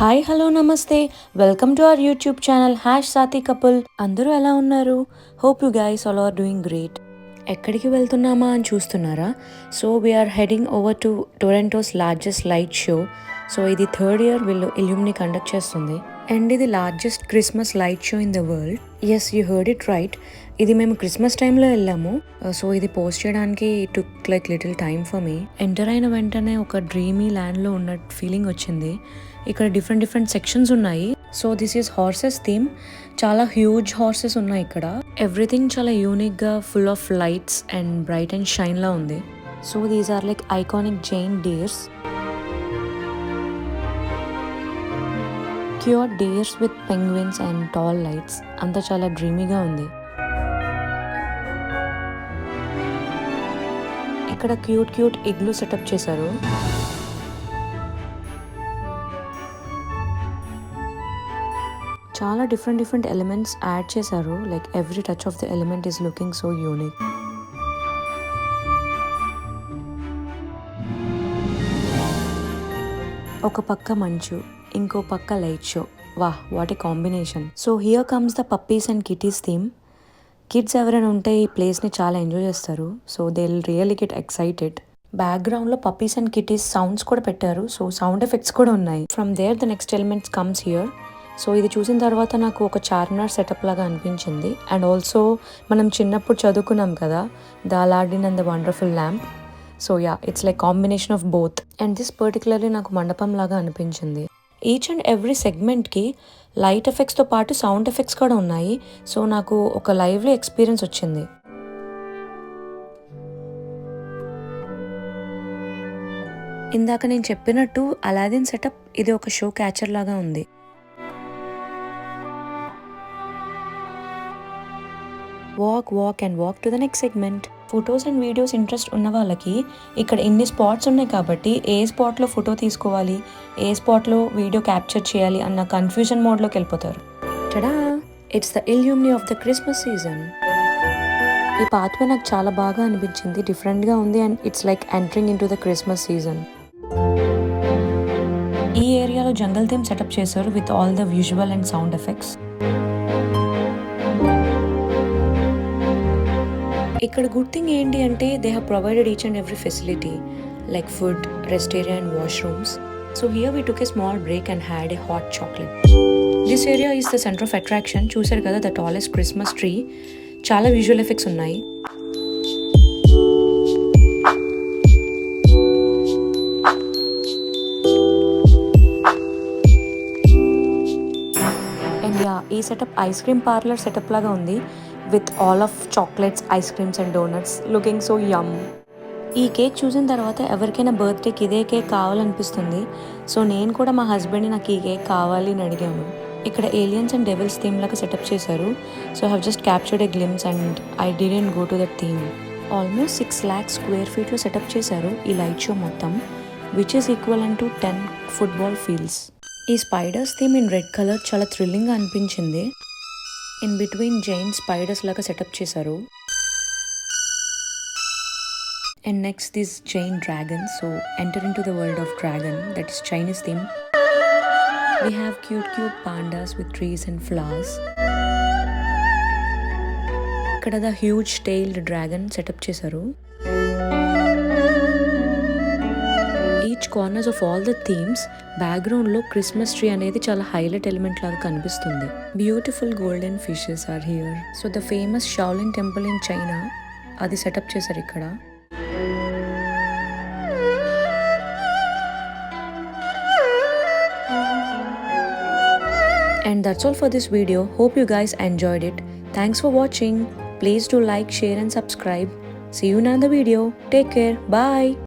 Hi hello నమస్తే welcome to our YouTube channel Saathi couple. అందరూ ఎలా ఉన్నారు? Hope you guys all are doing great. ఎక్కడికి వెళ్తున్నామా అని చూస్తున్నారా? So we're heading over to Toronto's largest light show. So ఇది థర్డ్ ఇయర్ వీళ్ళు ఇల్యూమిని కండక్ట్ చేస్తుంది అండ్ ఇది largest Christmas light show in the world. Yes, you heard it right. ఇది మేము క్రిస్మస్ టైంలో వెళ్ళాము. సో ఇది పోస్ట్ చేయడానికి took like little time for me. Enter అయిన వెంటనే ఒక డ్రీమీ ల్యాండ్లో ఉన్న ఫీలింగ్ వచ్చింది. ఇక్కడ డిఫరెంట్ సెక్షన్స్ ఉన్నాయి. So this is horses theme. చాలా హ్యూజ్ హార్సెస్ ఉన్నాయి ఇక్కడ. ఎవ్రీథింగ్ చాలా యూనిక్గా full of lights and bright and షైన్లా ఉంది. So these are like iconic giant deers. Cute deers with penguins and tall lights. అంతా చాలా డ్రీమీగా ఉంది. ఇక్కడ క్యూట్ ఇగ్లూ సెటప్ చేశారు. చాలా డిఫరెంట్ ఎలిమెంట్స్ యాడ్ చేశారు. Like every touch of the element is looking so unique. ఒక పక్క మంచు, ఇంకో పక్క లైట్ షో. వాహ్, what a combination. So here comes the puppies and kitties theme. Kids ఎవరైనా ఉంటే ఈ ప్లేస్ని చాలా ఎంజాయ్ చేస్తారు. So they will really get excited. బ్యాక్గ్రౌండ్లో పప్పీస్ అండ్ కిటీస్ సౌండ్స్ కూడా పెట్టారు. సో సౌండ్ ఎఫెక్ట్స్ కూడా ఉన్నాయి. From there the next elements comes here. So ఇది చూసిన తర్వాత నాకు ఒక చార్మినార్ సెటప్ లాగా అనిపించింది. అండ్ ఆల్సో మనం చిన్నప్పుడు చదువుకున్నాం కదా, the Aladdin and the wonderful lamp. So yeah, it's like combination of both. And this particularly నాకు మండపం లాగా అనిపించింది. ఈచ్ అండ్ ఎవ్రీ సెగ్మెంట్కి లైట్ ఎఫెక్ట్స్తో పాటు సౌండ్ ఎఫెక్ట్స్ కూడా ఉన్నాయి. సో నాకు ఒక లైవ్లీ ఎక్స్పీరియన్స్ వచ్చింది. ఇందాక నేను చెప్పినట్టు అలాదిన్ సెటప్ ఇది ఒక షో క్యాచర్ లాగా ఉంది. Walk and walk to the next segment. Photos and videos interest ఉన్న వాళ్ళకి ఇక్కడ ఇన్ని స్పాట్స్ ఉన్నాయి కాబట్టి ఏ స్పాట్లో ఫోటో తీసుకోవాలి, ఏ స్పాట్లో వీడియో క్యాప్చర్ చేయాలి అన్న కన్ఫ్యూజన్ మోడ్లోకి వెళ్ళిపోతారు. Tada, it's the Illumi of the Christmas season. ఈ పాత్వే నాకు చాలా బాగా అనిపించింది. డిఫరెంట్గా ఉంది and it's like entering in to the Christmas season. ఈ ఏరియాలో జంగల్ థీమ్ సెటప్ చేశారు with all the visual and sound effects. ఇక్కడ గుడ్ థింగ్ ఏంటి అంటే they have provided each and every facility like food, rest area and washrooms. So here we took a small break and had A hot chocolate. This area is the centre of attraction. చూసారు కదా, the tallest Christmas tree. చాలా visual effects ఉన్నాయి. And yeah, ఈ setup ice cream parlour setup లాగా ఉంది with all of chocolates, ice creams and donuts looking so yum. ఈ cake చూసిన తర్వాత ఎవరికైనా బర్త్డేకి ఇదే కేక్ కావాలనిపిస్తుంది. సో నేను కూడా మా హస్బెండ్ని నాకు ఈ కేక్ కావాలి అని అడిగాను. ఇక్కడ ఏలియన్స్ అండ్ డెవిల్స్ థీమ్ లాగా సెటప్ చేశారు. So I have just captured a glimpse and I didn't go to that theme. Almost 6 lakh square ఫీట్లో సెటప్ చేశారు ఈ లైట్ షో మొత్తం, which is equal to 10 football fields. ఈ spiders theme in red colour చాలా థ్రిల్లింగ్గా అనిపించింది. In between giant spiders లాగా setup చేశారు. And next this giant dragon. So enter in to the world of dragon, that is Chinese theme. We have cute pandas with trees and flowers. ఇక్కడ the huge tailed dragon setup చేశారు. Each corners of all the themes బ్యాక్గ్రౌండ్లో Christmas tree అనేది చాలా highlight element లాగా కనిపిస్తుంది. Beautiful golden fishes are here. So the famous Shaolin temple in China, అది setup చేశారు ఇక్కడ. And that's all for this video. Hope you guys enjoyed it. Thanks for watching. Please do like, share and subscribe. See you in another video. Take care. Bye.